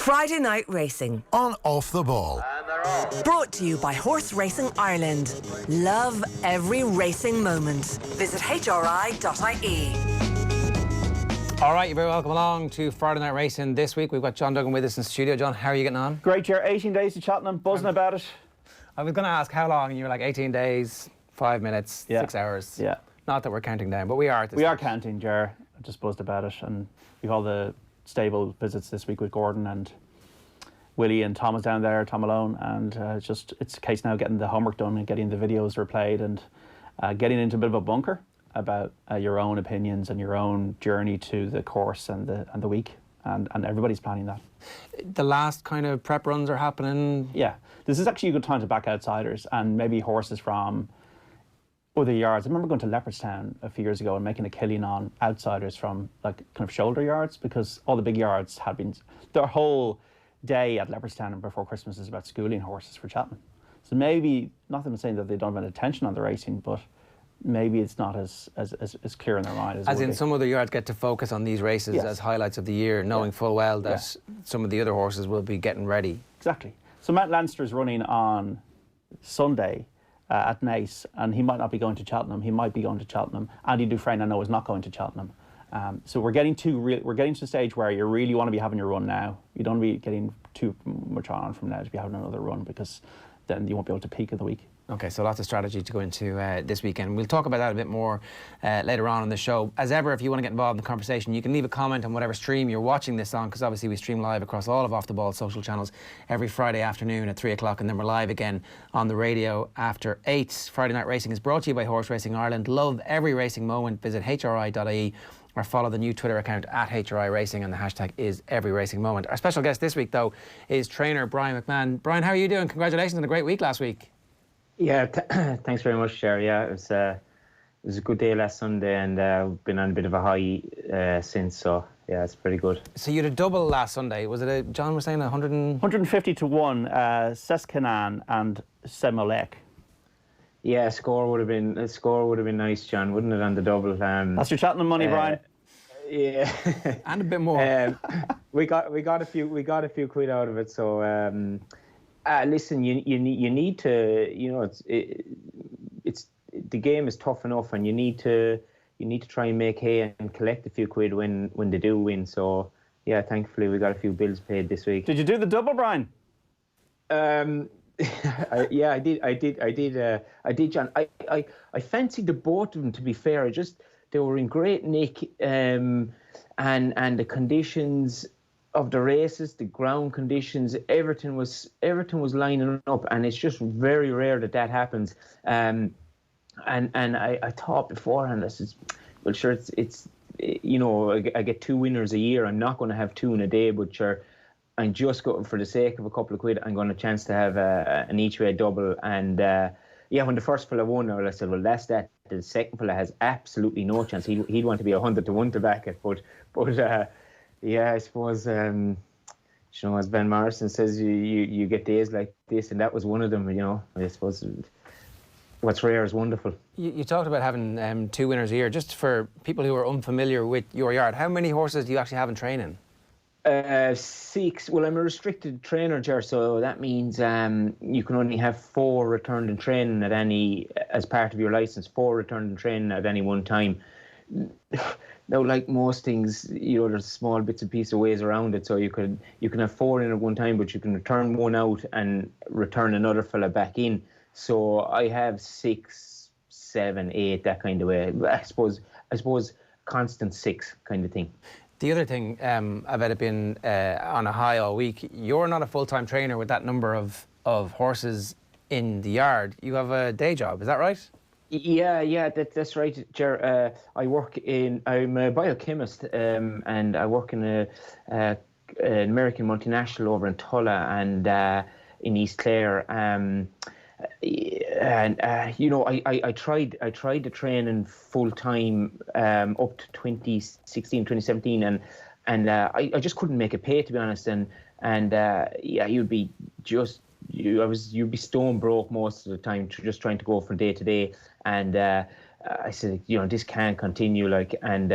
Friday Night Racing on Off the Ball. Brought to you by Horse Racing Ireland. Love every racing moment. Visit hri.ie. All right, you're very welcome along to Friday Night Racing. This week we've got John Duggan with us in the studio. John, how are you getting on? Great, year. 18 days to Cheltenham, buzzing about it. I was going to ask how long, and you were like 18 days, 5 minutes, 6 hours. Yeah. Not that we're counting down, but we are. We are counting, Ger. I just buzzed about it, and we've all the stable visits this week with Gordon and Willie and Tom is down there, Tom Malone, and it's a case now getting the homework done and getting the videos replayed and getting into a bit of a bunker about your own opinions and your own journey to the course and the week, and everybody's planning that. The last kind of prep runs are happening. Yeah, this is actually a good time to back outsiders and maybe horses from other yards. I remember going to Leopardstown a few years ago and making a killing on outsiders from like kind of shoulder yards, because all the big yards had been, their whole day at Leopardstown before Christmas is about schooling horses for Cheltenham. So maybe, not that I'm saying that they don't have an attention on the racing, but maybe it's not as clear in their mind as in some other yards get to focus on these races as highlights of the year, knowing full well that some of the other horses will be getting ready. Exactly. So Matt Leinster's running on Sunday at Naas, and he might not be going to Cheltenham. He might be going to Cheltenham. Andy Dufresne, I know, is not going to Cheltenham. So we're getting to the stage where you really want to be having your run now. You don't want to be getting too much on from now to be having another run, because then you won't be able to peak in the week. Okay, so lots of strategy to go into this weekend. We'll talk about that a bit more later on in the show. As ever, if you want to get involved in the conversation, you can leave a comment on whatever stream you're watching this on, because obviously we stream live across all of Off the Ball social channels every Friday afternoon at 3 o'clock, and then we're live again on the radio after 8. Friday Night Racing is brought to you by Horse Racing Ireland. Love every racing moment. Visit hri.ie or follow the new Twitter account at HRI Racing, and the hashtag is every racing moment. Our special guest this week, though, is trainer Brian McMahon. Brian, how are you doing? Congratulations on a great week last week. Yeah, thanks very much, Jerry. Yeah, it was a good day last Sunday, and been on a bit of a high since. So yeah, it's pretty good. So you had a double last Sunday. Was it John was saying 150 to 1, Seskanan and Semolek. Yeah, score would have been nice, John, wouldn't it, on the double? That's your Cheltenham money, Brian. Yeah, and a bit more. We got a few quid out of it. So listen, you need to, you know, it's the game is tough enough, and you need to try and make hay and collect a few quid when they do win. So yeah, thankfully we got a few bills paid this week. Did you do the double, Brian? I did, John. I fancied the both of them, to be fair. They were in great nick, and the conditions of the races, the ground conditions, everything was lining up, and it's just very rare that happens. And I thought beforehand, I said, well, sure, it's you know, I get 2 winners a year. I'm not going to have 2 in a day, but sure, I'm just going, for the sake of a couple of quid, I'm going a chance to have an each-way double. And yeah, when the first fella won, I said, well, that's that. The second fella has absolutely no chance. He'd want to be 100 to 1 to back it. But yeah, I suppose, you know, as Ben Morrison says, you get days like this, and that was one of them. You know, I suppose what's rare is wonderful. You talked about having 2 winners a year. Just for people who are unfamiliar with your yard, how many horses do you actually have in training? 6. Well, I'm a restricted trainer, Ger, so that means you can only have 4 returned in training at as part of your licence. 4 returned in training at any one time. Now, like most things, you know, there's small bits and pieces of ways around it. So you can have 4 in at one time, but you can return 1 out and return another fella back in. So I have 6, 7, 8, that kind of way. I suppose constant 6 kind of thing. The other thing about it being on a high all week, you're not a full-time trainer with that number of horses in the yard. You have a day job, is that right? Yeah, that's right, Ger. I'm a biochemist, and I work in an American multinational over in Tulla and in East Clare. You know, I tried the training full time up to 2016, 2017, and I just couldn't make it pay, to be honest. And yeah, you'd be stone broke most of the time, just trying to go from day to day. And I said, you know, this can't continue. Like, and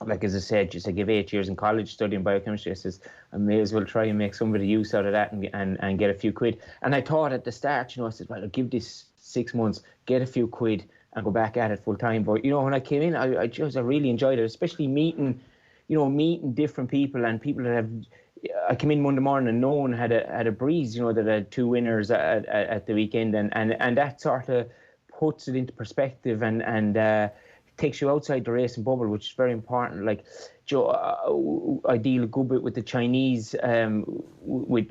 like as I said, just I give 8 years in college studying biochemistry. I says I may as well try and make some bit of use out of that and get a few quid. And I thought at the start, I said, well, I'll give this 6 months, get a few quid, and go back at it full time. But when I came in, I really enjoyed it, especially meeting different people and people that have. I came in Monday morning and no one had a breeze, that had 2 winners at the weekend, and that sort of puts it into perspective and takes you outside the racing bubble, which is very important. Like, I deal a good bit with the Chinese, we're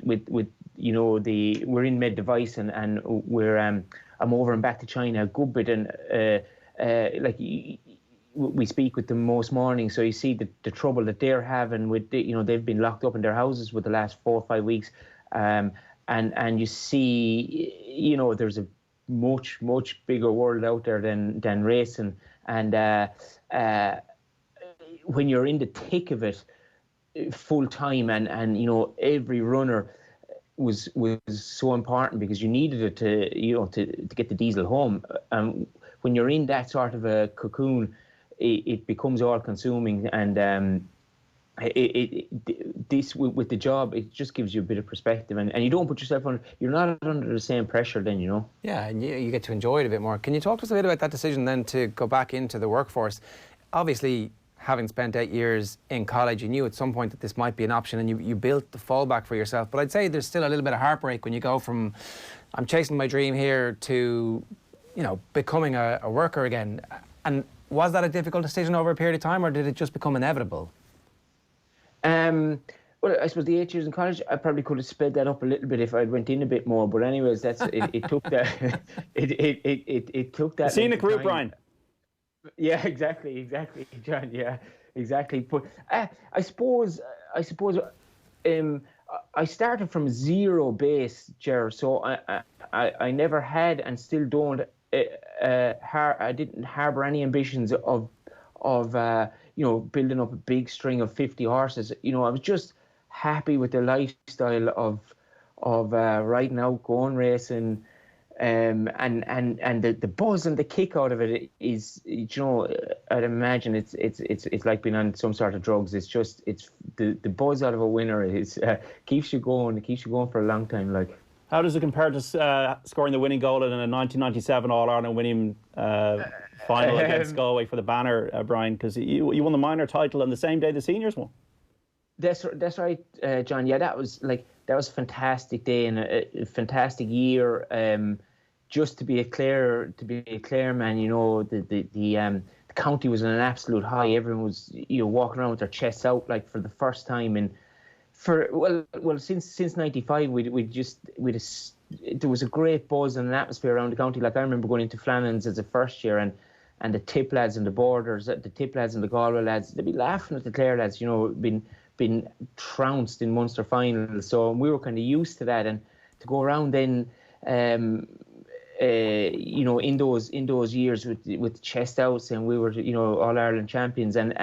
in med device and we're I'm over and back to China a good bit, and we speak with them most mornings, so you see the trouble that they're having with they've been locked up in their houses with the last 4 or 5 weeks, and you see there's a much bigger world out there than racing, and when you're in the thick of it full time, and every runner was so important because you needed it to get the diesel home. When you're in that sort of a cocoon, it becomes all consuming, and this with the job, it just gives you a bit of perspective, and you don't put yourself you're not under the same pressure then, Yeah, and you get to enjoy it a bit more. Can you talk to us a bit about that decision then to go back into the workforce? Obviously, having spent 8 years in college, you knew at some point that this might be an option, and you built the fallback for yourself. But I'd say there's still a little bit of heartbreak when you go from, I'm chasing my dream here, to, becoming a worker again. And was that a difficult decision over a period of time, or did it just become inevitable? Well, I suppose the 8 years in college, I probably could have sped that up a little bit if I'd went in a bit more. But anyways, it took that. it took that. Scenic route, Brian. Yeah, exactly, John. Yeah, exactly. But I suppose I started from zero base, Ger. So I never had, and still don't. I didn't harbour any ambitions of building up a big string of 50 horses. I was just happy with the lifestyle of riding out, going racing, and the buzz and the kick out of it is, I'd imagine it's like being on some sort of drugs. It's the buzz out of a winner is keeps you going. It keeps you going for a long time. Like, how does it compare to scoring the winning goal in a 1997 All-Ireland winning final against Galway for the banner, Brian? Because you won the minor title on the same day the seniors won. That's right, John. Yeah, that was a fantastic day and a fantastic year. Just to be a Clare man, the county was in an absolute high. Everyone was walking around with their chests out like for the first time, and since '95 there was a great buzz and an atmosphere around the county. Like, I remember going into Flannan's as a first year, and the Tip lads and the Borders, the Tip lads and the Galway lads, they'd be laughing at the Clare lads, been trounced in Munster finals. So we were kind of used to that, and to go around then, in those years with chest outs, and we were All Ireland champions, and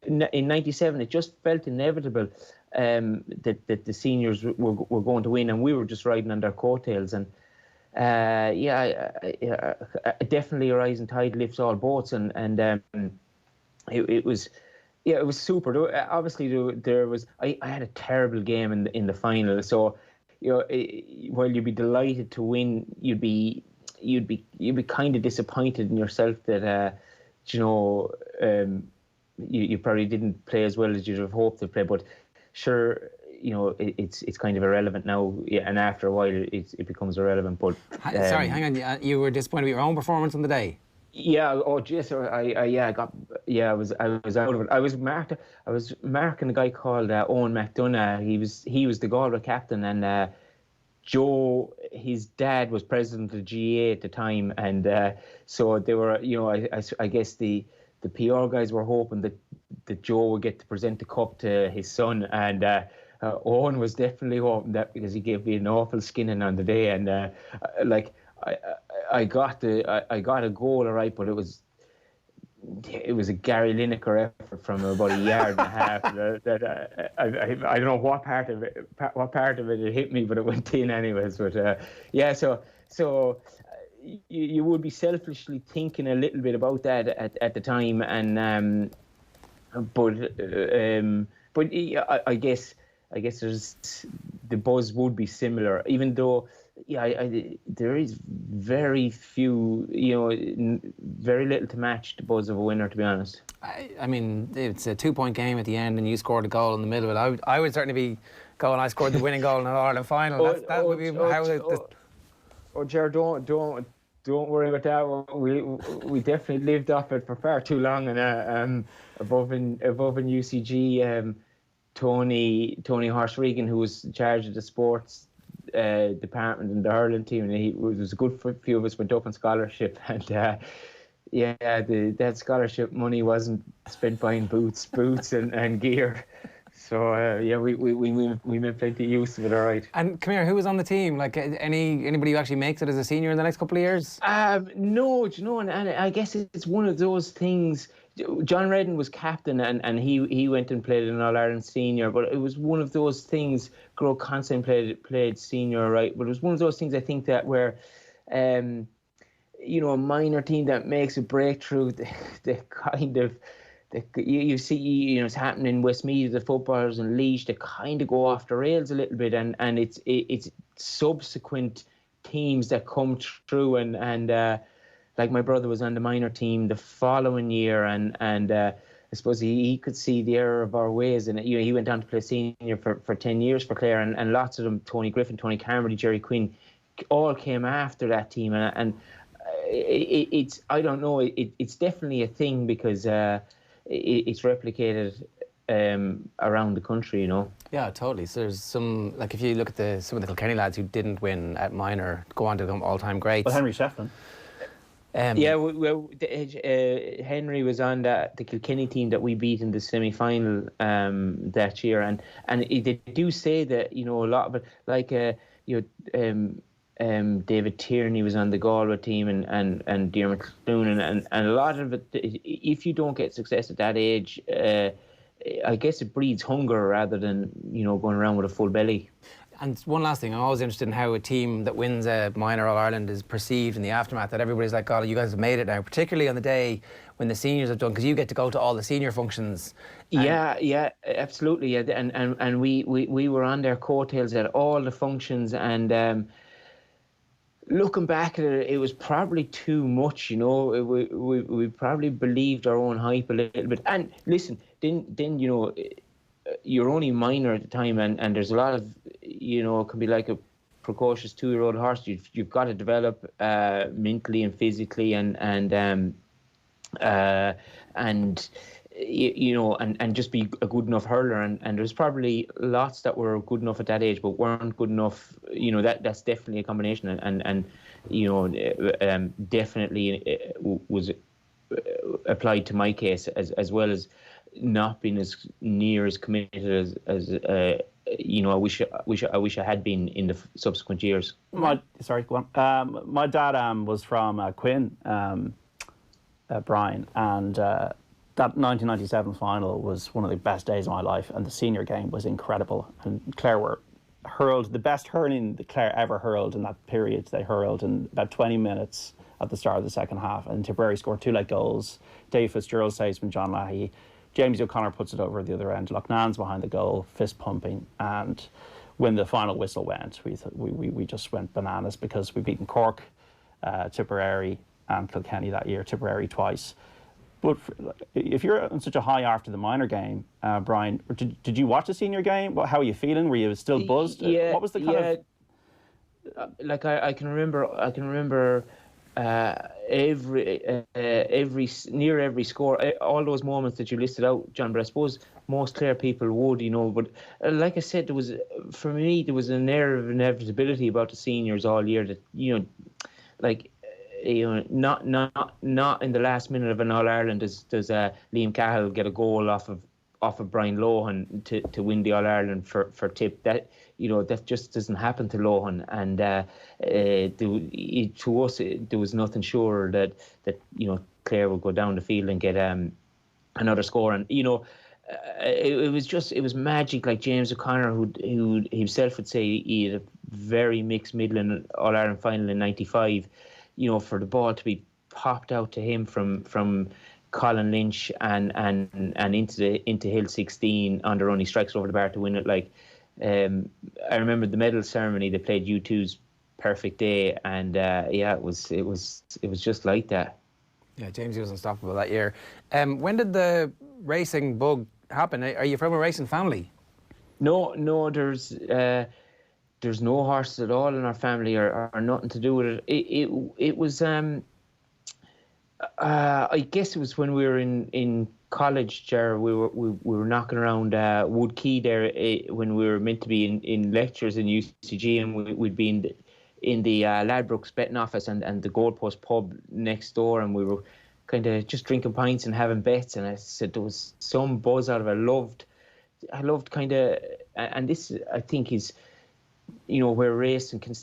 in '97 it just felt inevitable that the seniors were going to win, and we were just riding on their coattails. And definitely a rising tide lifts all boats, and it was. Yeah, it was super. Obviously, there was. I had a terrible game in the final. So, while you'd be delighted to win, you'd be kind of disappointed in yourself that you probably didn't play as well as you'd have hoped to play. But sure, it's kind of irrelevant now. Yeah, and after a while, it becomes irrelevant. But sorry, hang on. You were disappointed with your own performance on the day. Yeah. Oh, geez. I was out of it. I was marking a guy called Owen McDonough. He was the Galway captain, and Joe, his dad, was president of the GA at the time, and so they were. I guess the PR guys were hoping that Joe would get to present the cup to his son, and Owen was definitely hoping that, because he gave me an awful skinning on the day, and I got a goal, all right, but it was a Gary Lineker effort from about a yard and a half. I don't know what part of it hit me, but it went in anyways. But so you would be selfishly thinking a little bit about that at the time, and But I guess there's the buzz would be similar, even though there is very few, very little to match the buzz of a winner, to be honest. I mean, it's a 2-point game at the end, and you scored a goal in the middle of it. I would certainly be going, I scored the winning goal in an All-Ireland final. That would be how. Jared, don't worry about that. We definitely lived off it for far too long, and above in UCG, Tony Horse Regan, who was in charge of the sports department in the hurling team, and it was a good few of us went up on scholarship, and that scholarship money wasn't spent buying boots and gear. So we made plenty of use of it, all right. And come here, who was on the team? Like anybody who actually makes it as a senior in the next couple of years? No, and I guess it's one of those things. John Redden was captain, and he went and played in All-Ireland senior, but it was one of those things. Gro Constantine played senior, right? But it was one of those things, I think, that where a minor team that makes a breakthrough, they kind of. You see, it's happening in Westmeath, the footballers in Laois, they kind of go off the rails a little bit, and it's subsequent teams that come through, and like my brother was on the minor team the following year, and I suppose he could see the error of our ways, and he went on to play senior for 10 years for Clare, and lots of them, Tony Griffin, Tony Carmody, Jerry Quinn, all came after that team, and it's I don't know, it's definitely a thing because. It's replicated around the country, Yeah, totally. So there's some, like if you look at some of the Kilkenny lads who didn't win at minor, go on to become all-time greats. Well, Henry Shefflin. Henry was on the Kilkenny team that we beat in the semi-final that year, and they do say that a lot of it, like David Tierney was on the Galway team, and Diarmaid Clooney, and a lot of it, if you don't get success at that age, I guess it breeds hunger rather than going around with a full belly. And one last thing, I'm always interested in how a team that wins a minor All-Ireland is perceived in the aftermath, that everybody's like, God, you guys have made it now, particularly on the day when the seniors have done, because you get to go to all the senior functions. Yeah, absolutely. Yeah. And we were on their coattails at all the functions, and looking back at it, it was probably too much, we probably believed our own hype a little bit. And listen, then you're only minor at the time, and there's a lot of, it can be like a precocious 2-year-old horse. You've got to develop mentally and physically, and just be a good enough hurler, and there's probably lots that were good enough at that age but weren't good enough. That's definitely a combination, and definitely was applied to my case, as well as not being as near as committed as I wish I had been in the subsequent years. My dad was from Quinn, Brian, and that 1997 final was one of the best days of my life, and the senior game was incredible. And Clare were hurled the best hurling that Clare ever hurled in that period. They hurled in about 20 minutes at the start of the second half, and Tipperary scored 2 late goals. Dave Fitzgerald saves from John Lahey. James O'Connor puts it over at the other end. Loughnan's behind the goal, fist pumping, and when the final whistle went, we just went bananas, because we'd beaten Cork, Tipperary, and Kilkenny that year. Tipperary twice. But if you're on such a high after the minor game, Brian, did you watch the senior game? How are you feeling? Were you still buzzed? Yeah, what was the kind of? Like I can remember near every score, all those moments that you listed out, John. But I suppose most Clare people would, But like I said, there was an air of inevitability about the seniors all year that not in the last minute of an All-Ireland does Liam Cahill get a goal off of Brian Lohan to win the All-Ireland for Tip. That that just doesn't happen to Lohan, and to us there was nothing sure that Clare would go down the field and get another score, and it was magic. Like James O'Connor, who himself would say he had a very mixed middling All-Ireland final in '95. For the ball to be popped out to him from Colin Lynch and into Hill 16 on the run. He strikes over the bar to win it. Like, I remember the medal ceremony. They played U2's Perfect Day, and it was just like that. Yeah, James was unstoppable that year. When did the racing bug happen? Are you from a racing family? No, there's no horses at all in our family, or nothing to do with it. It was I guess it was when we were in college, Ger. We were knocking around Wood Quay there when we were meant to be in lectures in UCG, and we'd be in the Ladbrokes betting office and the Goalpost pub next door, and we were kind of just drinking pints and having bets. And I said there was some buzz out of it. I loved kind of, and this I think is, where racing can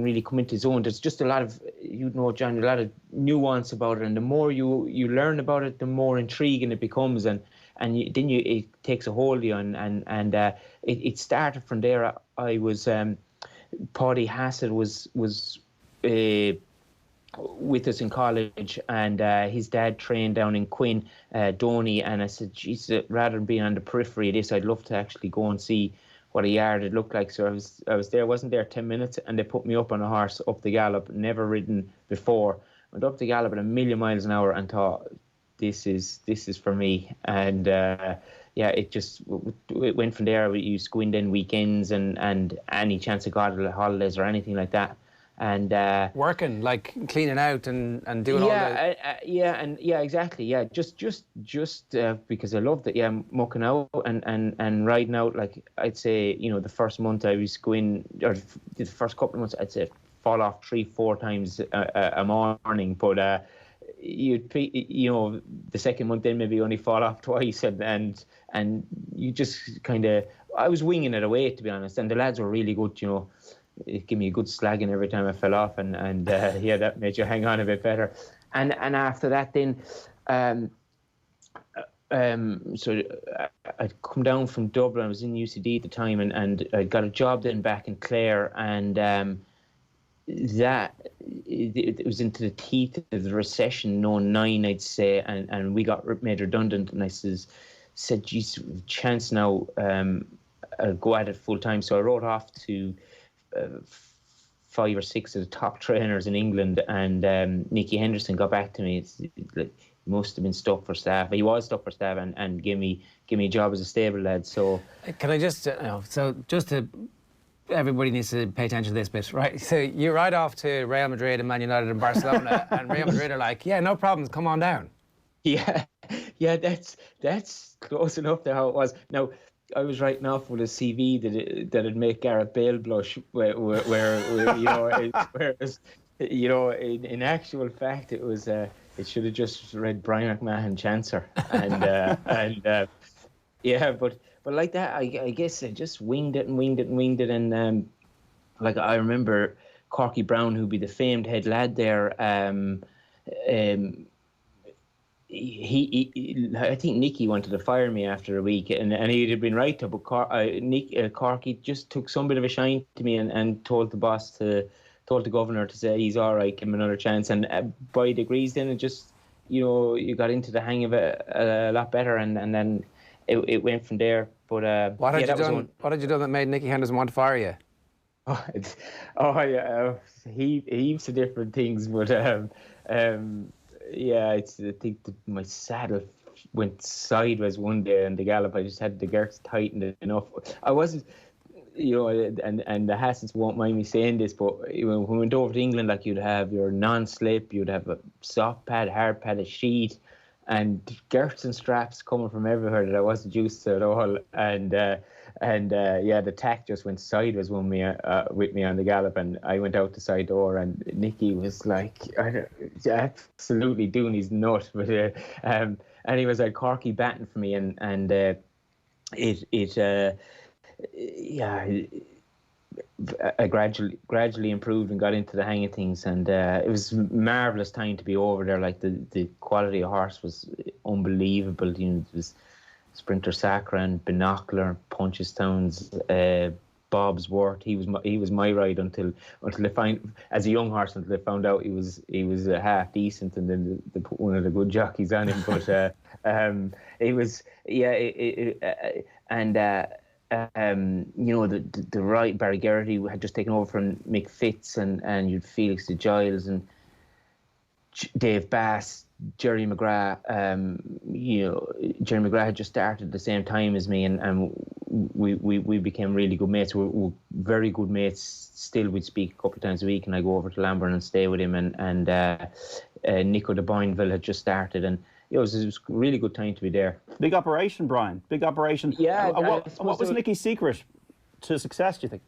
really come into its own. There's just a lot of, John, a lot of nuance about it, and the more you learn about it, the more intriguing it becomes, and it takes a hold of you, and it started from there. I was Paddy Hassett was with us in college, and his dad trained down in Quinn, Donny, and I said, geez, rather than being on the periphery of this, I'd love to actually go and see what a yard it looked like. So I was there, wasn't there 10 minutes, and they put me up on a horse up the gallop, never ridden before. Went up the gallop at 1,000,000 miles an hour and thought, this is for me. And it went from there. We used to go in then weekends and any chance I got at holidays or anything like that. And working, like cleaning out and doing all that. Exactly. Yeah, just because I loved it. Yeah, mucking out and riding out. Like I'd say, the first month I was going, or the first couple of months, I'd say fall off 3-4 times a morning. But the second month then maybe only fall off twice, and you just kind of, I was winging it away, to be honest. And the lads were really good, it gave me a good slagging every time I fell off, and that made you hang on a bit better. And after that, then, so I'd come down from Dublin. I was in UCD at the time, and I got a job then back in Clare, and that it was into the teeth of the recession, 2009, I'd say, and we got made redundant. And I said, geez, chance now, I'll go at it full time. So I wrote off to 5 or 6 of the top trainers in England, and Nicky Henderson got back to me. He must have been stuck for staff. He was stuck for staff, and give me a job as a stable lad. So can I just everybody needs to pay attention to this bit, right? So you ride off to Real Madrid and Man United and Barcelona, and Real Madrid are like, yeah, no problems, come on down. Yeah, that's close enough to how it was. Now, I was writing off with a CV that'd make Gareth Bale blush, where whereas in actual fact it was it should have just read Brian McMahon Chancer, but like that, I guess I just winged it, and like I remember Corky Brown, who'd be the famed head lad there. I think Nicky wanted to fire me after a week, and he'd have been right to, but Corky just took some bit of a shine to me and told the governor to say he's all right, give him another chance, and by degrees then it just, you got into the hang of it a lot better, and then it went from there. But what had you done that made Nicky Henderson want to fire you? Heaps of different things, but I think my saddle went sideways one day in the gallop. I just had the girths tightened enough. I wasn't, and the Hassets won't mind me saying this, but when we went over to England, like, you'd have your non-slip, you'd have a soft pad, hard pad, a sheet, and girths and straps coming from everywhere that I wasn't used to at all. And the tack just went sideways with me on the gallop, and I went out the side door, and Nicky was like, absolutely doing his nut. But and he was like Corky batting for me, I gradually improved and got into the hang of things, and it was a marvellous time to be over there. Like, the quality of horse was unbelievable. It was Sprinter Sacra and Binocular, Punchestones, Bob's worth. He was my ride until they find, as a young horse, until they found out he was half decent, and then they put one of the good jockeys on him. But it was the right, Barry Geraghty had just taken over from Mick Fitz, and you'd Felix de Giles and Dave Bass, Jerry McGrath. Jerry McGrath had just started at the same time as me, and we became really good mates. We're very good mates still. We'd speak a couple of times a week, and I go over to Lambourn and stay with him. And Nico de Boinville had just started, and it was a really good time to be there. Big operation, Brian. Big operation. Yeah. What was Nicky's secret to success, do you think?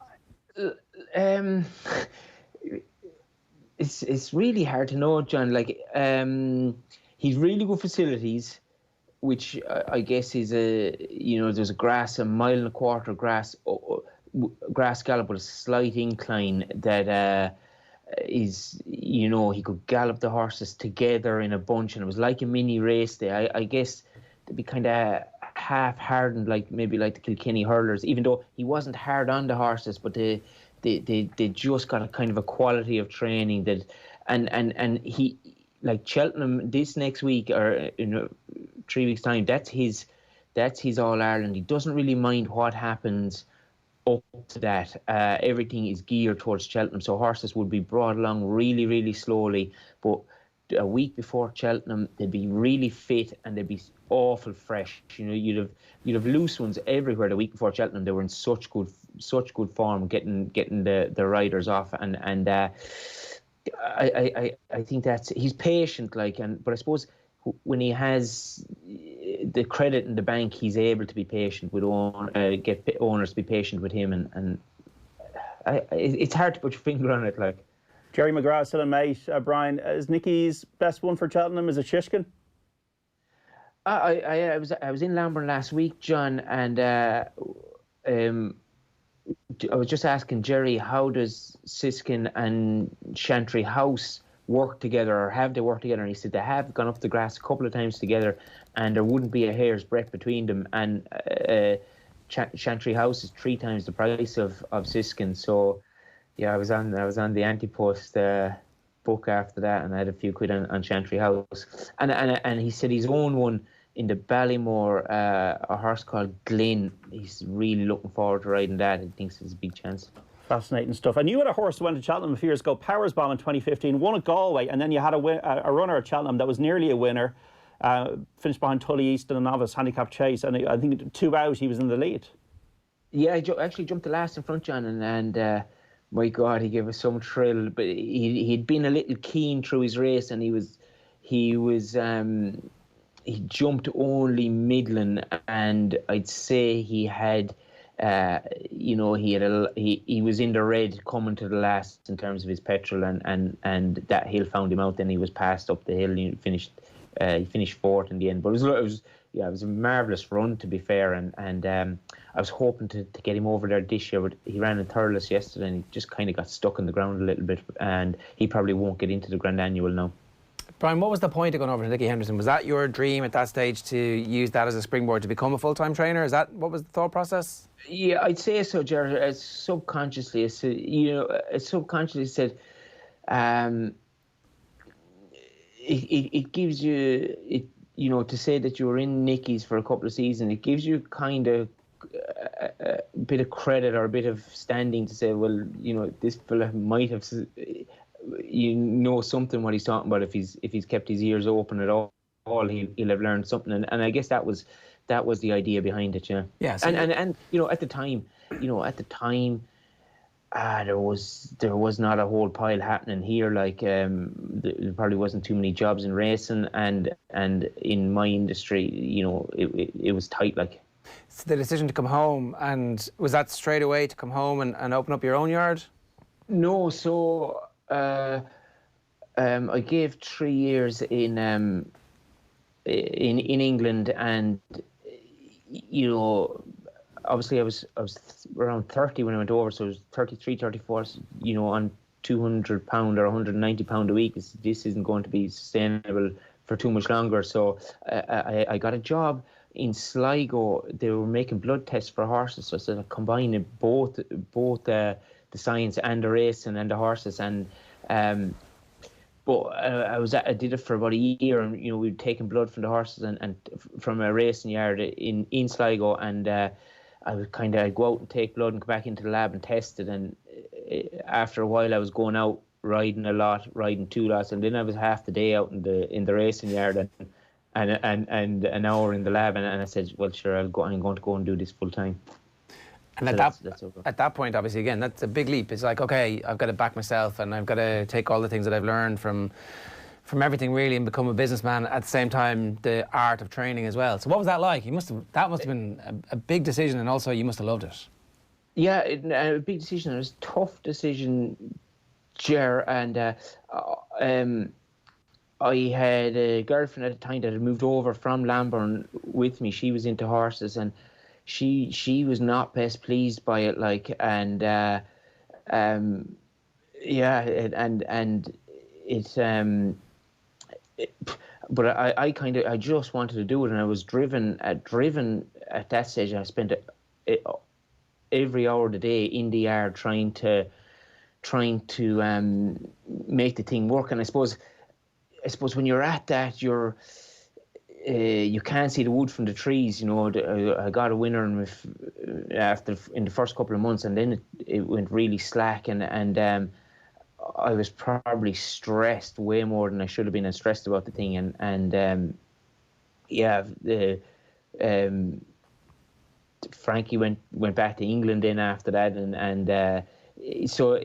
It's really hard to know, John. Like, he's really good facilities, which I guess is there's a 1.25 mile grass gallop with a slight incline that is, he could gallop the horses together in a bunch, and it was like a mini race day. I guess they'd be kind of half hardened, maybe like the Kilkenny hurlers, even though he wasn't hard on the horses, but they just got a kind of a quality of training that, and he, like Cheltenham this next week, or in 3 weeks' time, that's his All Ireland. He doesn't really mind what happens up to that. Everything is geared towards Cheltenham, so horses would be brought along really, really slowly. But a week before Cheltenham, they'd be really fit and they'd be awful fresh. You'd have loose ones everywhere the week before Cheltenham. They were in such good form, getting the riders off, and I think he's patient, but I suppose when he has the credit in the bank, he's able to be patient with get owners to be patient with him, and it's hard to put your finger on it. Like Jerry McGrath still a mate. Brian, is Nicky's best one for Cheltenham? Is it Shishkin? I was in Lambourn last week, John, and I was just asking Jerry, how does Siskin and Chantry House work together, or have they worked together? And he said they have gone up the grass a couple of times together, and there wouldn't be a hair's breadth between them. And Chantry House is 3 times the price of Siskin. So yeah, I was on the Antipost book after that, and I had a few quid on Chantry House. And he said he's owned one in the Ballymore, a horse called Glyn. He's really looking forward to riding that. He thinks it's a big chance. Fascinating stuff. And you had a horse who went to Cheltenham a few years ago, Powers Bomb in 2015, won at Galway, and then you had a runner at Cheltenham that was nearly a winner, finished behind Tully East in a novice handicap chase, and I think 2 out, he was in the lead. Yeah, I actually jumped the last in front, John, and my God, he gave us some thrill. But he'd been a little keen through his race, and he jumped only middling, and I'd say he had. He was in the red coming to the last in terms of his petrol, and that hill found him out. Then he was passed up the hill, and he finished 4th in the end. But it was a marvellous run, to be fair, and I was hoping to get him over there this year, but he ran in Thurles yesterday, and he just kind of got stuck in the ground a little bit, and he probably won't get into the Grand Annual now. Brian, what was the point of going over to Nicky Henderson? Was that your dream at that stage, to use that as a springboard to become a full-time trainer? Is that what was the thought process? Yeah, I'd say so, Jared. Subconsciously, subconsciously said, it gives you, to say that you were in Nicky's for a couple of seasons, it gives you kind of a bit of credit or a bit of standing to say, well, this fella might have, something what he's talking about. If he's kept his ears open at all, he'll have learned something. And I guess that was the idea behind it, yeah. Yeah. So and at the time, there was not a whole pile happening here. There probably wasn't too many jobs in racing, and in my industry, it was tight. So the decision to come home, and was that straight away to come home and open up your own yard? No, so I gave 3 years in England, and obviously I was around 30 when I went over, so I was 33, 34, on £200 or £190 a week. This isn't going to be sustainable for too much longer. So I got a job in Sligo, they were making blood tests for horses, so sort of combining both the science and the racing and the horses. And but I did it for about a year, and we'd taken blood from the horses and from a racing yard in Sligo, and I would I'd go out and take blood and go back into the lab and test it. And after a while, I was going out riding a lot, riding 2 lots, and then I was half the day out in the racing yard and an hour in the lab, and I said, well, sure, I'm going to go and do this full time. And so at that point, obviously, again, that's a big leap. It's like, okay, I've got to back myself, and I've got to take all the things that I've learned from everything really, and become a businessman. At the same time, the art of training as well. So what was that like? That must have been a big decision, and also you must have loved it. Yeah, a big decision. It was a tough decision, Ger, and I had a girlfriend at the time that had moved over from Lambourn with me. She was into horses, and she was not best pleased by it. But I just wanted to do it, and I was driven at that stage. I spent every hour of the day in the yard trying to make the thing work. And I suppose when you're at that, you can't see the wood from the trees. I got a winner in the first couple of months, and then it went really slack, and I was probably stressed way more than I should have been, and stressed about the thing. Frankie went back to England then after that, so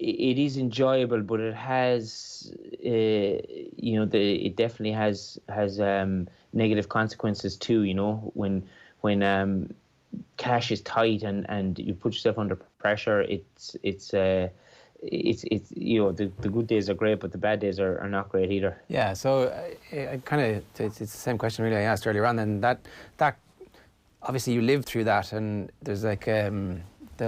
it is enjoyable, but it has, it definitely has negative consequences too. When cash is tight and you put yourself under pressure, it's the good days are great, but the bad days are not great either. Yeah. So it's the same question really I asked earlier on. Then that obviously you lived through that, and there's the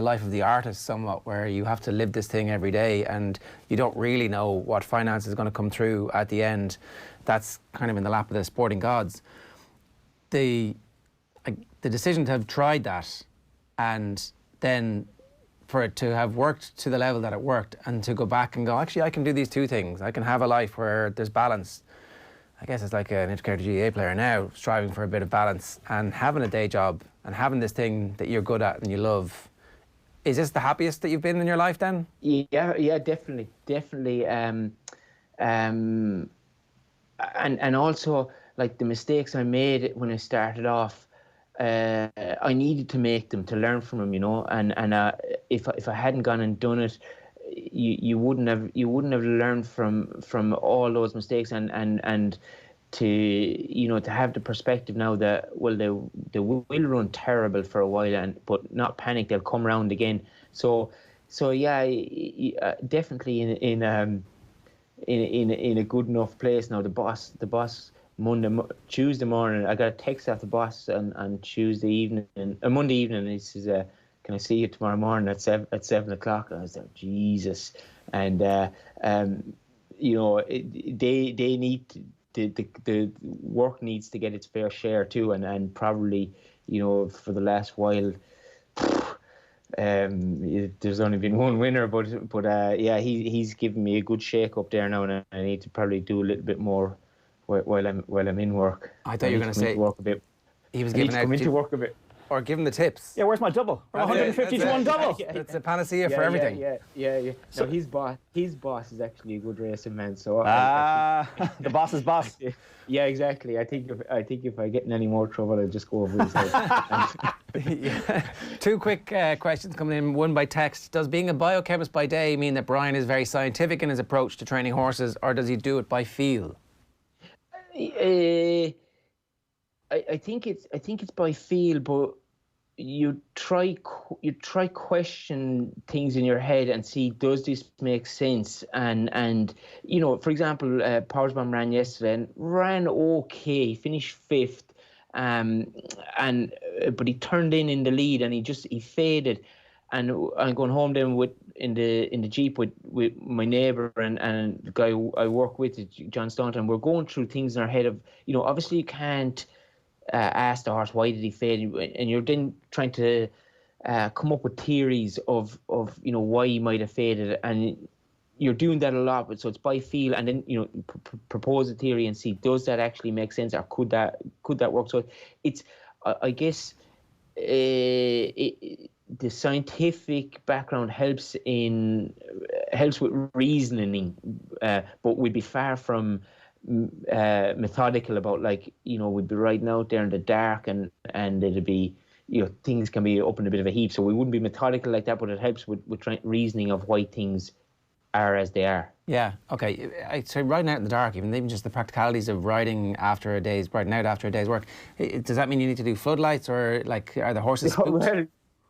life of the artist somewhat, where you have to live this thing every day, and you don't really know what finance is going to come through at the end. That's kind of in the lap of the sporting gods. The decision to have tried that, and then for it to have worked to the level that it worked, and to go back and go, actually, I can do these two things. I can have a life where there's balance. I guess it's like an integrated GAA player now, striving for a bit of balance and having a day job and having this thing that you're good at and you love. Is this the happiest that you've been in your life then? Yeah, definitely. And also, like, the mistakes I made when I started off, I needed to make them to learn from them, And if I hadn't gone and done it, you wouldn't have learned from all those mistakes, and to have the perspective now that, well, they will run terrible for a while, but not panic, they'll come around again. So yeah, definitely in a good enough place now. The boss Tuesday morning, I got a text off the boss on Tuesday evening, Monday evening, and he says, can I see you tomorrow morning at 7 o'clock? And I was like, Jesus. And they need to, the work needs to get its fair share too, and probably, for the last while, there's only been one winner, but he's given me a good shake up there now, and I need to probably do a little bit more while I'm in work. I thought you were going to say work a bit. He was giving out into work a bit. Or give him the tips. Yeah, where's my double? 150 to 1 double. It's a panacea for everything. Yeah. So his boss is actually a good racing man. So the boss's boss. Yeah, exactly. I think if I get in any more trouble, I'll just go over his head. Two quick questions coming in. One by text. Does being a biochemist by day mean that Brian is very scientific in his approach to training horses, or does he do it by feel? I think it's by feel, but you try question things in your head and see, does this make sense? And for example, Powersbaum ran yesterday and ran okay. He finished 5th, but he turned in the lead, and he faded. And I'm going home then in the Jeep with my neighbour and the guy I work with, John Staunton. We're going through things in our head of, obviously you can't ask the horse why did he fade, and you're then trying to come up with theories of why he might have faded, and you're doing that a lot. But so it's by feel, and then propose a theory and see, does that actually make sense, or could that work? So it's I guess the scientific background helps with reasoning, but we'd be far from methodical about, like, we'd be riding out there in the dark, and it'd be, things can be up in a bit of a heap, so we wouldn't be methodical like that, but it helps with reasoning of why things are as they are. Yeah, okay. So riding out in the dark, even just the practicalities of riding out after a day's work, does that mean you need to do floodlights, or like, are the horses spooked?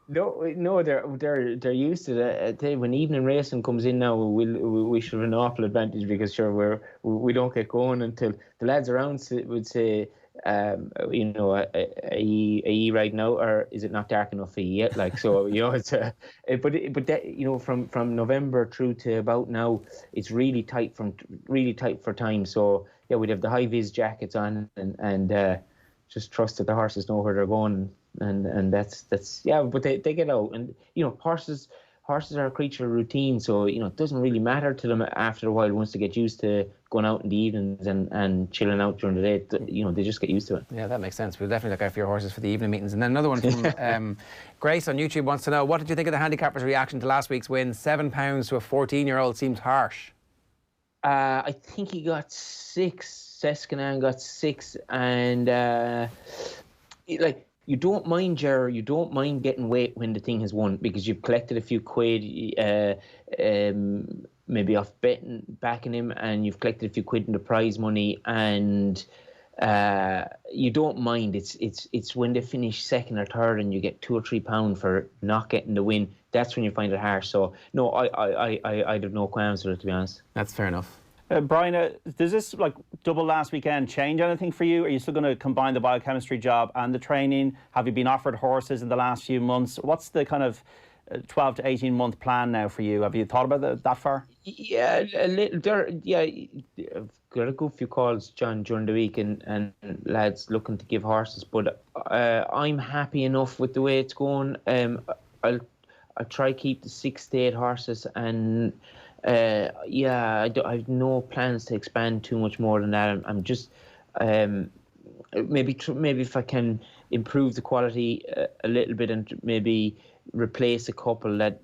No, they're used to that. When evening racing comes in now, we should have an awful advantage, because sure we don't get going until the lads around would say, are you riding out, or is it not dark enough for you yet? Like, so it's but that, from November through to about now, it's really tight for time. So yeah, we'd have the high vis jackets on, and just trust that the horses know where they're going. And that's but they get out, and horses are a creature of routine, so it doesn't really matter to them after a while, once they get used to going out in the evenings and chilling out during the day. They just get used to it. Yeah, that makes sense. We'll definitely look out for your horses for the evening meetings. And then another one from Grace on YouTube wants to know, what did you think of the handicappers' reaction to last week's win? £7 to a 14-year-old seems harsh. I think he got 6. Sescanan got 6, and you don't mind, Ger. You don't mind getting weight when the thing has won, because you've collected a few quid, maybe off backing him, and you've collected a few quid in the prize money, and you don't mind. It's when they finish second or third and you get £2 or £3 for not getting the win. That's when you find it harsh. So no, I'd have no qualms with it, to be honest. That's fair enough. Brian, does this, like, double last weekend change anything for you? Are you still going to combine the biochemistry job and the training? Have you been offered horses in the last few months? What's the kind of 12 to 18 month plan now for you? Have you thought about that far? Yeah, a little. I've got a good few calls, John, during the week, and lads looking to give horses. But I'm happy enough with the way it's going. I'll try to keep the 6 to 8 horses, and I have no plans to expand too much more than that. I'm just maybe if I can improve the quality a little bit, and maybe replace a couple that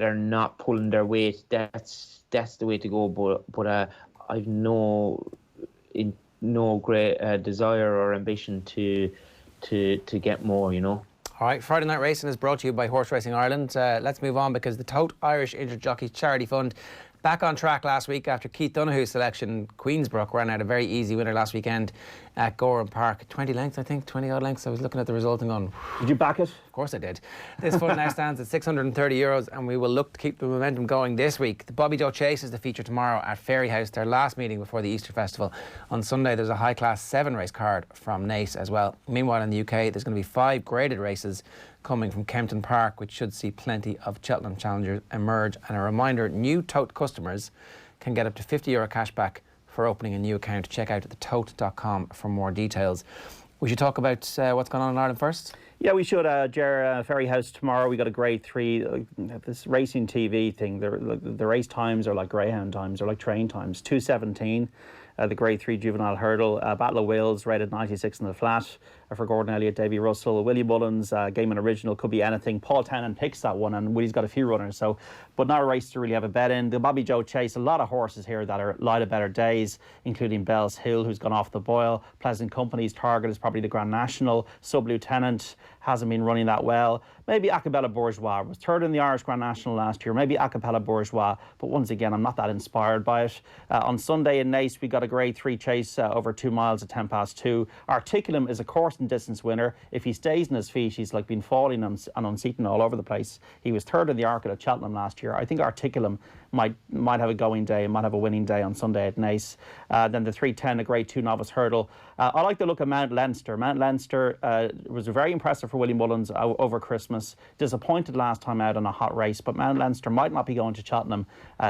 are not pulling their weight. That's the way to go. But I've no great desire or ambition to get more. All right, Friday Night Racing is brought to you by Horse Racing Ireland. Let's move on, because the Tote Irish Injured Jockeys Charity Fund back on track last week after Keith Donoghue's selection. Queensbrook ran out a very easy winner last weekend at Gilroy Park. 20 lengths, I think, 20 odd lengths. I was looking at the result and going, did you back it? Of course I did. This fund now stands at €630, and we will look to keep the momentum going this week. The Bobby Joe Chase is the feature tomorrow at Fairyhouse, their last meeting before the Easter Festival. On Sunday, there's a high-class 7-race card from Naas as well. Meanwhile, in the UK, there's going to be 5 graded races coming from Kempton Park, which should see plenty of Cheltenham challengers emerge. And a reminder, new Tote customers can get up to €50 cash back for opening a new account. Check out thetote.com for more details. We should talk about what's going on in Ireland first. Yeah, we should. Fairyhouse tomorrow. We got a grade 3. This racing TV thing. The race times are like greyhound times, or like train times. 2:17. The grade 3 juvenile hurdle. Battle of Wills, rated 96 in the flat. For Gordon Elliott, Davy Russell, Willie Mullins, Game and Original, could be anything. Paul Tannen picks that one, and Willie's got a few runners, but not a race to really have a bet in. The Bobby Joe Chase, a lot of horses here that are light of better days, including Bell's Hill, who's gone off the boil. Pleasant Company's target is probably the Grand National. Sub Lieutenant hasn't been running that well. Maybe Acapella Bourgeois was third in the Irish Grand National last year. Maybe Acapella Bourgeois, but once again, I'm not that inspired by it. On Sunday in Naas, we got a grade 3 chase over 2 miles at 2:10. Articulum is a course and distance winner. If he stays in his feet, he's been falling and unseating all over the place. He was third in the Arcade at Cheltenham last year. I think Articulum might have a going day and might have a winning day on Sunday at Naas. Then the 3:10, a grade 2 novice hurdle. I like the look of Mount Leinster. Mount Leinster was very impressive for Willie Mullins over Christmas. Christmas. Disappointed last time out in a hot race, but Mount Leinster might not be going to Cheltenham.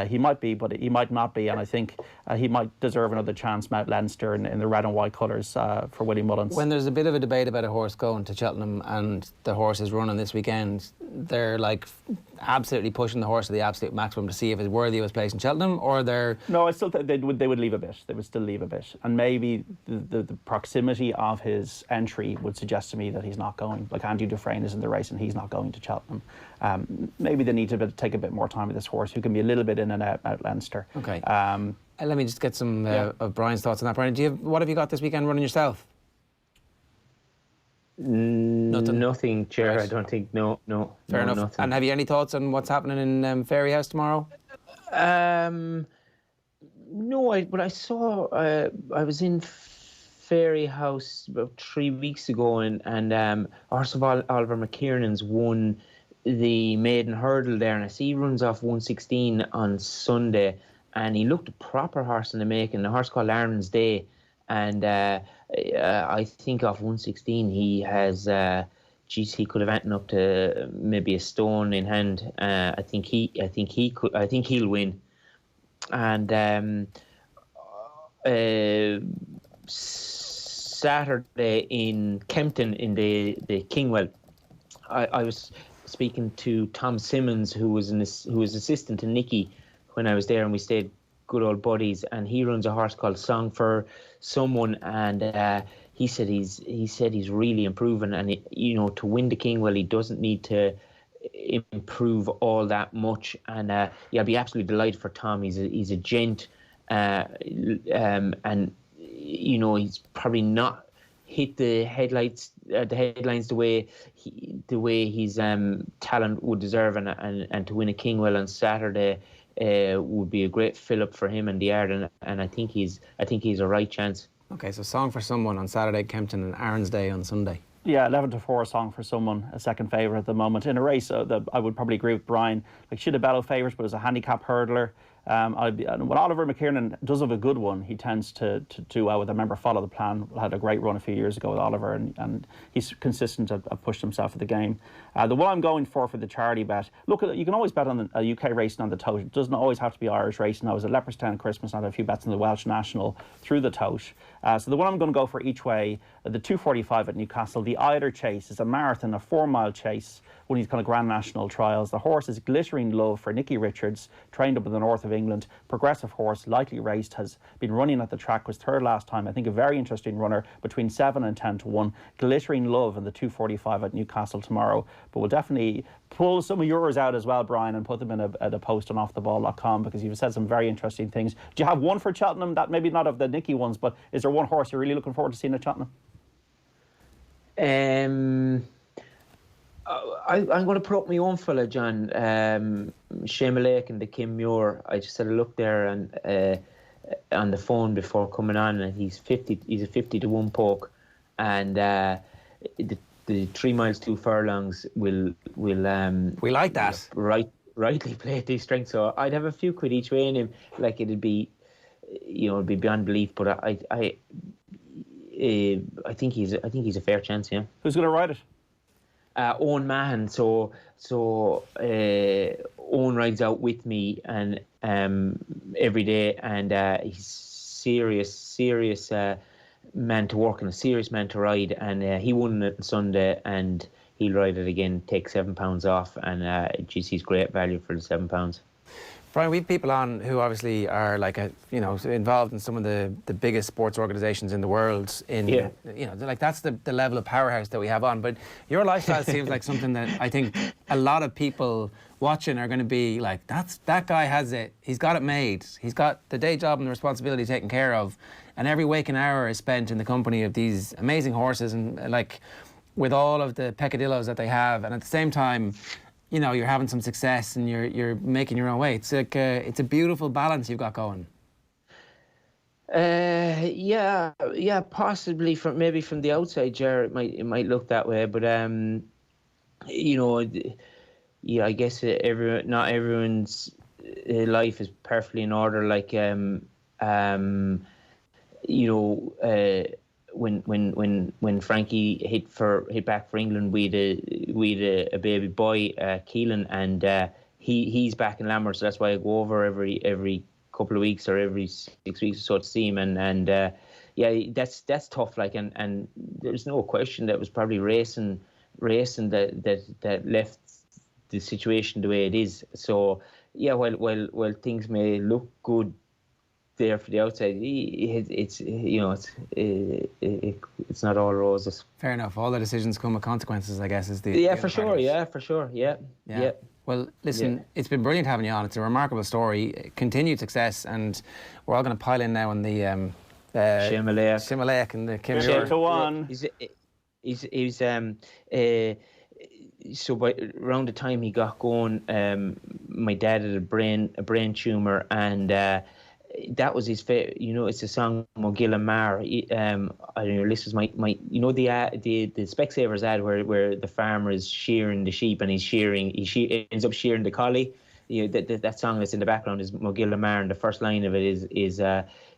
He might be, but he might not be, and I think he might deserve another chance, Mount Leinster, in the red and white colours for Willie Mullins. When there's a bit of a debate about a horse going to Cheltenham and the horse is running this weekend, they're like absolutely pushing the horse to the absolute maximum to see if it's worthy of his place in Cheltenham, or they're... No, I still think they would leave a bit. They would still leave a bit. And maybe the proximity of his entry would suggest to me that he's not going. Like Andy Dufresne is in the race and he's not going to Cheltenham. Maybe they need to take a bit more time with this horse, who can be a little bit in and out Leinster. Okay. Let me just get some of Brian's thoughts on that. Brian, what have you got this weekend running yourself? Nothing, Chair. Right. I don't think. No. Fair enough. Nothing. And have you any thoughts on what's happening in Fairy House tomorrow? No, but I saw. I was in Fairy House about 3 weeks ago, and Oliver McKiernan's won the maiden hurdle there, and I see he runs off 116 on Sunday, and he looked a proper horse in the making. The horse called Aaron's Day, and I think off 116 he has. He could have went up to maybe a stone in hand. I think he'll win. And Saturday in Kempton in the Kingwell, I was speaking to Tom Simmons, who was assistant to Nicky when I was there, and we stayed good old buddies. And he runs a horse called Song for Someone, and he said he's really improving, and to win the Kingwell he doesn't need to improve all that much. And I'd be absolutely delighted for Tom. He's a gent, and he's probably not hit the headlines the way his talent would deserve, and to win a Kingwell on Saturday would be a great fill up for him and the yard, and I think he's a right chance. Okay, so Song for Someone on Saturday, Kempton, and Aaron's Day on Sunday. Yeah, 11-4 Song for Someone, a second favourite at the moment. In a race that I would probably agree with Brian, like Shidabello favourite, but as a handicap hurdler. When Oliver McKiernan does have a good one, he tends to do well with. I remember Follow the Plan had a great run a few years ago with Oliver, and he's consistent, have pushed himself at the game. The one I'm going for the charity bet, look, you can always bet on a UK racing on the tote. It doesn't always have to be Irish racing. I was at Leopardstown Christmas and I had a few bets on the Welsh National through the tote. So the one I'm going to go for each way, the 2:45 at Newcastle, the Eider Chase is a marathon, a 4-mile chase, one of these kind of Grand National trials. The horse is Glittering Love for Nicky Richards, trained up in the north of England. Progressive horse, lightly raced, has been running at the track, was third last time. I think a very interesting runner, between 7 and 10-1. Glittering Love in the 2:45 at Newcastle tomorrow. But we'll definitely pull some of yours out as well, Brian, and put them in a post on offtheball.com, because you've said some very interesting things. Do you have one for Cheltenham, that maybe not of the Nicky ones, but is there one horse you're really looking forward to seeing at Cheltenham? I'm going to put up my own fella, John. Shane Lake and the Kim Muir. I just had a look there and on the phone before coming on, and he's a 50-1 poke, and the 3 miles 2 furlongs will we like that rightly play at these strengths. So I'd have a few quid each way in him. Like it'd be beyond belief, but I think he's a fair chance. Yeah. Who's going to ride it? Owen Mahan. So Owen rides out with me and every day, and he's serious man to work and a serious man to ride, and he won it on Sunday, and he'll ride it again, take £7 off, and he's great value for the £7. Brian, we have people on who obviously are involved in some of the biggest sports organisations in the world. That's the level of powerhouse that we have on. But your lifestyle seems like something that I think a lot of people watching are going to be like, that guy has it. He's got it made. He's got the day job and the responsibility taken care of, and every waking hour is spent in the company of these amazing horses, and with all of the peccadillos that they have, and at the same time, you're having some success and you're making your own way. It's like it's a beautiful balance you've got going. Yeah, possibly from the outside, Ger, it might look that way, but I guess not everyone's life is perfectly in order. Like when Frankie hit back for England, we'd a baby boy, Keelan, and he's back in Lammer, so that's why I go over every couple of weeks or every 6 weeks or so to see him, and yeah, that's tough. Like, and there's no question that was probably racing that left the situation the way it is. So yeah, while things may look good there for the outside, it's not all roses. Fair enough. All the decisions come with consequences, I guess, is the for sure. Yeah, for sure. Yeah. Well, listen, It's been brilliant having you on. It's a remarkable story, continued success, and we're all going to pile in now on the Shimalayak and the Kim. So by around the time he got going, my dad had a brain tumor, and that was his favorite. It's a song Mogilla Mar. I don't know. This was my. The Specsavers ad where the farmer is shearing the sheep and he ends up shearing the collie. That song that's in the background is Mogilla Mar, and the first line of it is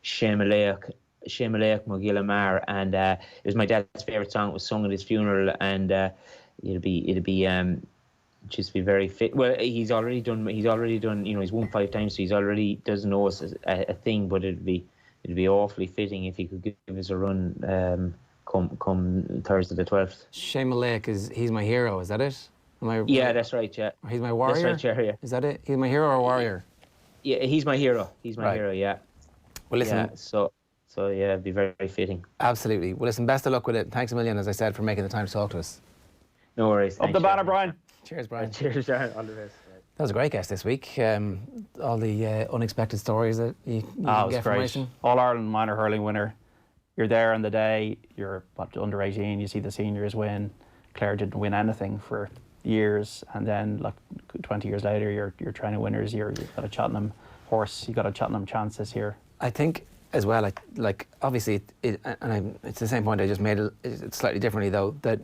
Shemalayak Mogilla Mar, and it was my dad's favorite song. It was sung at his funeral, and it'd be just be very fit. Well, he's already done. He's won 5 times, so he's already doesn't know us a thing. But it'd be awfully fitting if he could give us a run come Thursday the 12th. Shemalayak he's my hero. Is that it? Yeah, that's right. Yeah, he's my warrior. That's right. Yeah. Is that it? He's my hero or warrior? Yeah, he's my hero. He's my hero. Yeah. Well, listen. Yeah, so yeah, it'd be very, very fitting. Absolutely. Well, listen. Best of luck with it. Thanks a million, as I said, for making the time to talk to us. No worries. Up the banner, Brian. Cheers, Brian. Cheers, Brian. All the best. That was a great guest this week. All the unexpected stories that you get from racing. All-Ireland minor hurling winner. You're there on the day. You're under 18. You see the seniors win. Clare didn't win anything for years, and then 20 years later, you're training winners. You've got a Cheltenham horse. You got a Cheltenham chance this year. I think as well, obviously, it's the same point I just made. It's slightly differently though. That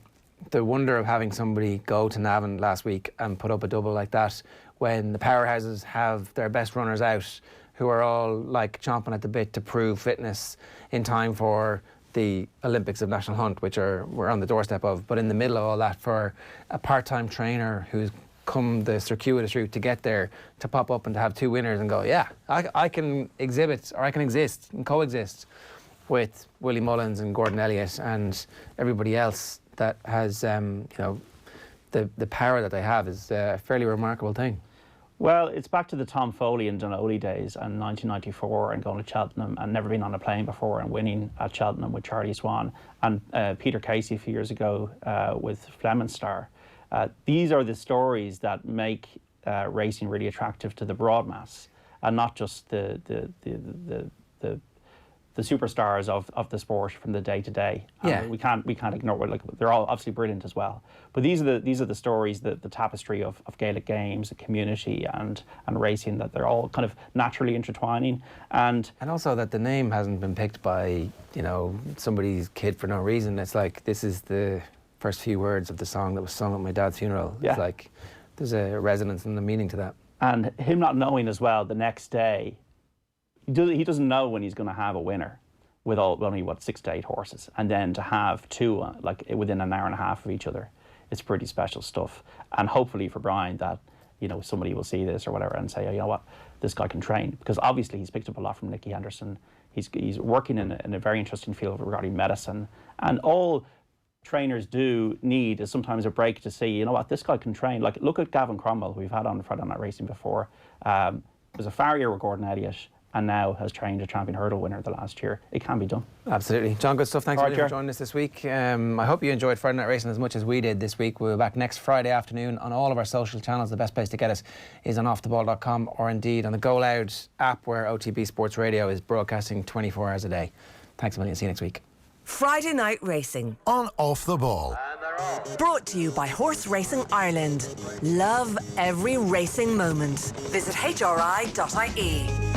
the wonder of having somebody go to Navan last week and put up a double like that, when the powerhouses have their best runners out, who are all chomping at the bit to prove fitness in time for the Olympics of National Hunt, which we're on the doorstep of. But in the middle of all that, for a part-time trainer who's come the circuitous route to get there, to pop up and to have 2 winners and go, yeah, I can exhibit, or I can exist and coexist with Willie Mullins and Gordon Elliott and everybody else that has, the power that they have is a fairly remarkable thing. Well, it's back to the Tom Foley and Dunolly days and 1994 and going to Cheltenham and never been on a plane before and winning at Cheltenham with Charlie Swan and Peter Casey a few years ago with Flemenstar. These are the stories that make racing really attractive to the broad mass and not just the superstars of the sport from the day to day. We can't ignore they're all obviously brilliant as well. But these are the stories, the tapestry of Gaelic games, the community and racing, that they're all kind of naturally intertwining. And also that the name hasn't been picked by somebody's kid for no reason. It's this is the first few words of the song that was sung at my dad's funeral. Yeah. It's there's a resonance and a meaning to that. And him not knowing as well the next day. He doesn't know when he's going to have a winner with only 6 to 8 horses, and then to have 2 within an hour and a half of each other, it's pretty special stuff. And hopefully for Brian that somebody will see this or whatever and say, oh, you know what, this guy can train, because obviously he's picked up a lot from Nicky Henderson. He's working in a very interesting field regarding medicine, and all trainers do need is sometimes a break to see, you know what, this guy can train. Look at Gavin Cromwell, who we've had on Friday Night Racing before. Was a farrier with Gordon Elliott, and now has trained a champion hurdle winner the last year. It can be done. Absolutely. John, good stuff. Thanks for joining us this week. I hope you enjoyed Friday Night Racing as much as we did this week. We'll be back next Friday afternoon on all of our social channels. The best place to get us is on offtheball.com or indeed on the Go Loud app, where OTB Sports Radio is broadcasting 24 hours a day. Thanks a million. See you next week. Friday Night Racing on Off the Ball. Brought to you by Horse Racing Ireland. Love every racing moment. Visit hri.ie.